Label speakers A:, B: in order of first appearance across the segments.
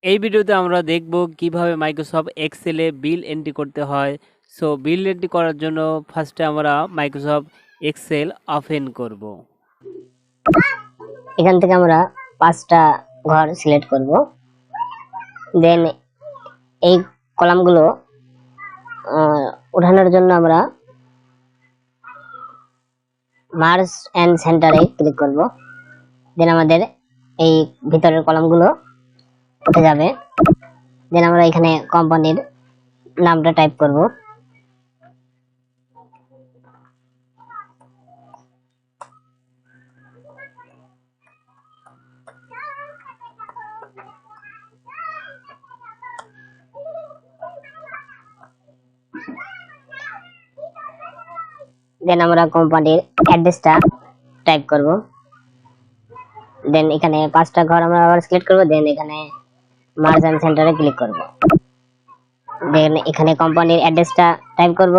A: এই ভিডিওতে আমরা দেখব কিভাবে মাইক্রোসফট এক্সেলে বিল এন্ট্রি করতে হয়। সো বিল এন্ট্রি করার জন্য ফার্স্টে আমরা মাইক্রোসফট এক্সেল ওপেন করব।
B: এখান থেকে আমরা 5টা ঘর সিলেক্ট করব। দেন এই কলামগুলো উঠানোর জন্য আমরা মার্জ এন্ড সেন্টারে ক্লিক করব। দেন আমাদের এই ভিতরের কলামগুলো উঠে যাবে। দেন আমরা এখানে কোম্পানির নামটা টাইপ করব। দেন আমরা কোম্পানির অ্যাড্রেসটা টাইপ করব। দেন এখানে 5টা ঘর আমরা আবার সিলেক্ট করব। দেন এখানে মার্জ এন্ড সেন্টারে ক্লিক করব। দেন এখানে কোম্পানির অ্যাড্রেসটা টাইপ করব।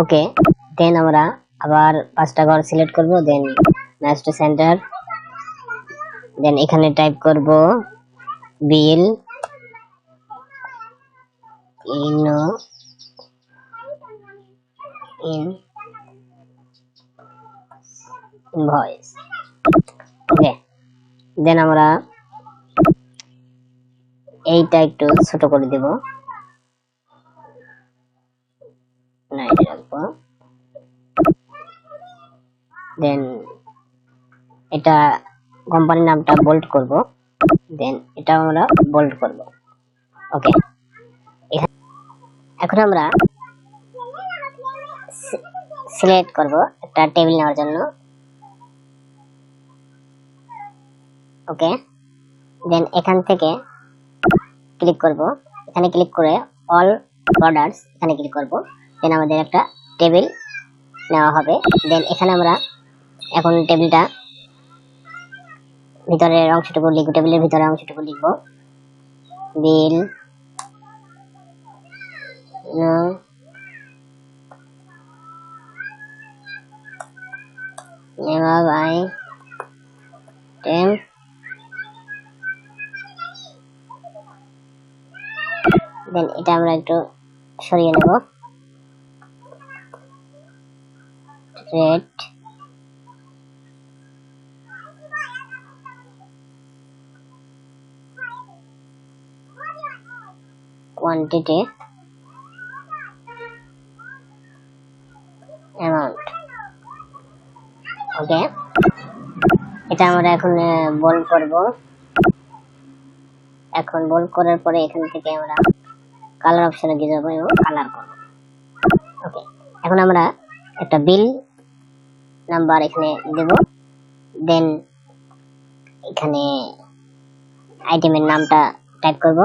B: ওকে, দেন আমরা আবার 5টা ঘর সিলেক্ট করব। দেন ম্যাচ টু সেন্টার। দেন এখানে টাইপ করব বিল ইনভয়েস। ওকে, দেন আমরা এইটা একটু ছোট করে দেব। না, এটা রাখবো। দেন এটা কোম্পানির নামটা বোল্ড করব। দেন এটা আমরা বোল্ড করব। ওকে, এখন আমরা সিলেক্ট করব একটা টেবিল নেওয়ার জন্য। ওকে, দেন এখান থেকে ক্লিক করব। এখানে ক্লিক করে অল অর্ডারস এখানে ক্লিক করব। দেন আমাদের একটা টেবিল নেওয়া হবে। দেন এখানে আমরা এখন টেবিলটা ভিতরের অংশটুকু লিখব। টেবিলের ভিতরের অংশটুকু লিখব বিল বাই টেম। দেন এটা আমরা একটু সরিয়ে নেব। Rate quantity amount. ওকে, এটা আমরা এখন বোল্ড করব। এখন বোল্ড করার পরে এখান থেকে আমরা কালার অপশনে গিয়ে যাব এবং কালার করব। ওকে, এখন আমরা একটা বিল নাম্বার এখানে দেব। দেন এখানে আইটেমের নামটা টাইপ করব।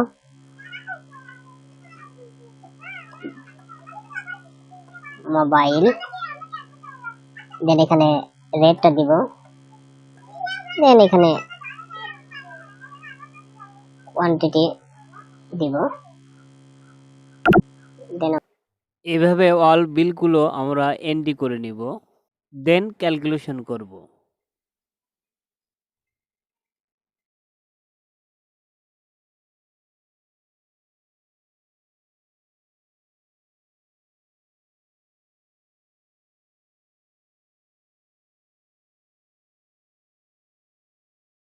B: মোবাইল। দেন এখানে রেটটা দিব। দেন এখানে কোয়ান্টিটি দিব। দেন
A: এভাবে অল বিলগুলো আমরা এন্ট্রি করে নিব। দেন ক্যালকুলেশন করব।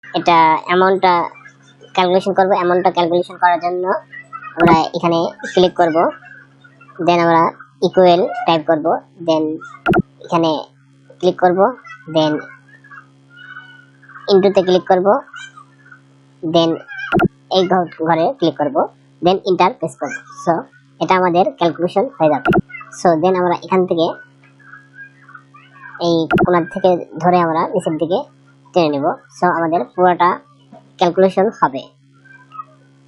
B: এটা অ্যামাউন্টটা ক্যালকুলেশন করব। অ্যামাউন্টটা ক্যালকুলেশন করার জন্য আমরা এখানে ক্লিক করব। দেন আমরা ইকুয়াল টাইপ করব। দেন এখানে ক্লিক করব। দেন ইনটুতে ক্লিক করব। দেন এই ঘরে ক্লিক করব। দেন ইন্টার প্রেস করব। সো এটা আমাদের ক্যালকুলেশন হয়ে যাবে। সো দেন আমরা এখান থেকে এই কোণার থেকে ধরে আমরা নিচের দিকে টেনে নেব। সো আমাদের পুরোটা ক্যালকুলেশন হবে।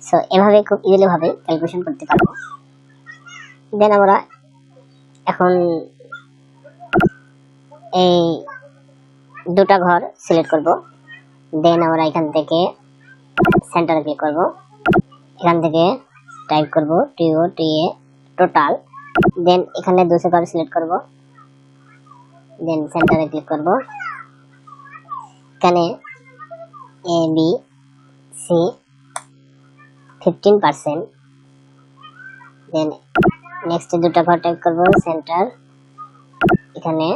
B: সো এভাবে খুব ইজিলি ভাবে ক্যালকুলেশন করতে পারবো। দেন আমরা এখন এই দুটা ঘর সিলেক্ট করব, দেন আমরা এখান থেকে সেন্টারে ক্লিক করব, এখান থেকে টাইপ করব TOTA টোটাল, দেন এখানে 200 ঘর সিলেক্ট করব, দেন সেন্টারে ক্লিক করব, এখানে ABC 15%, দেন নেক্সট দুটা ঘর টাইপ করব সেন্টার, এখানে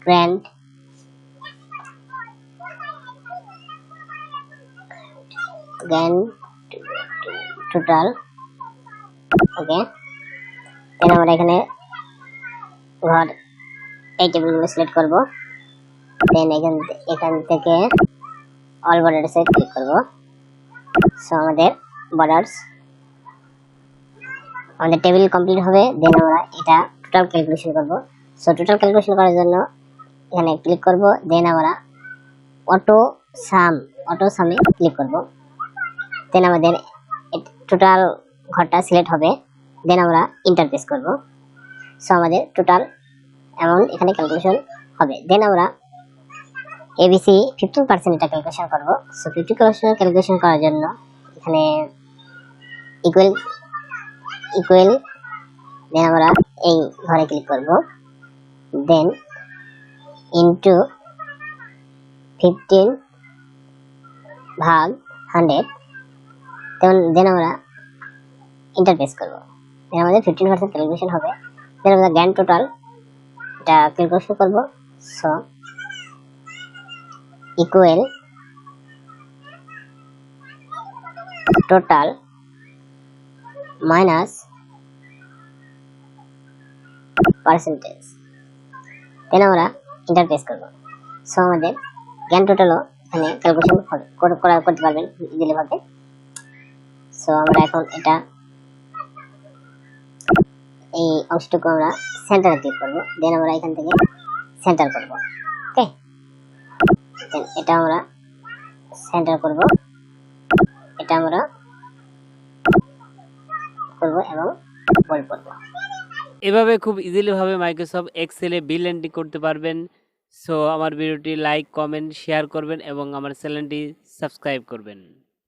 B: গ্র্যান্ড টোটাল, ওকে। দেন আমরা এখানে ঘর এই টেবিলগুলো সিলেক্ট করব, দেন এখান থেকে অল বর্ডারসে ক্লিক করব। সো আমাদের বর্ডারস আমাদের টেবিল কমপ্লিট হবে। দেন আমরা এটা টোটাল ক্যালকুলেশন করব। সো টোটাল ক্যালকুলেশন করার জন্য এখানে ক্লিক করব, দেন আমরা অটো সামে ক্লিক করব, দেন আমাদের টোটাল ঘরটা সিলেক্ট হবে, দেন আমরা এন্টার প্রেস করব। সো আমাদের টোটাল অ্যামাউন্ট এখানে ক্যালকুলেশন হবে। দেন আমরা ABC 15% এটা ক্যালকুলেশন করব। সো 50% ক্যালকুলেশন করার জন্য এখানে ইকুয়াল দেন আমরা এই ঘরে ক্লিক করব, দেন ইনটু 15/100, দেন আমরা এন্টার প্রেস করব। দেন আমাদের 15% ক্যালকুলেশন হবে। দেন আমরা গ্র্যান্ড টোটাল এটা ক্যালকুলেশন করব। So equal total minus percentage, then আমরা এন্টার প্রেস করব। সো আমাদের গ্র্যান্ড টোটালও এখানে ক্যালকুলেশন করতে পারবেন ইজিলি ভাবে। সো আমরা এখন এটা এই অংশটুকু আমরা সেন্টারে ক্লিক করব, দেন আমরা এখান থেকে সেন্টার করব, ওকে। দেন এটা আমরা সেন্টার করব, এটা আমরা করব এবং বোল্ড করব।
A: এভাবে খুব ইজিলি ভাবে মাইক্রোসফট এক্সেলে বিল এন্ট্রি করতে পারবেন। সো আমার ভিডিওটি লাইক, কমেন্ট, শেয়ার করবেন এবং আমার চ্যানেলটি সাবস্ক্রাইব করবেন।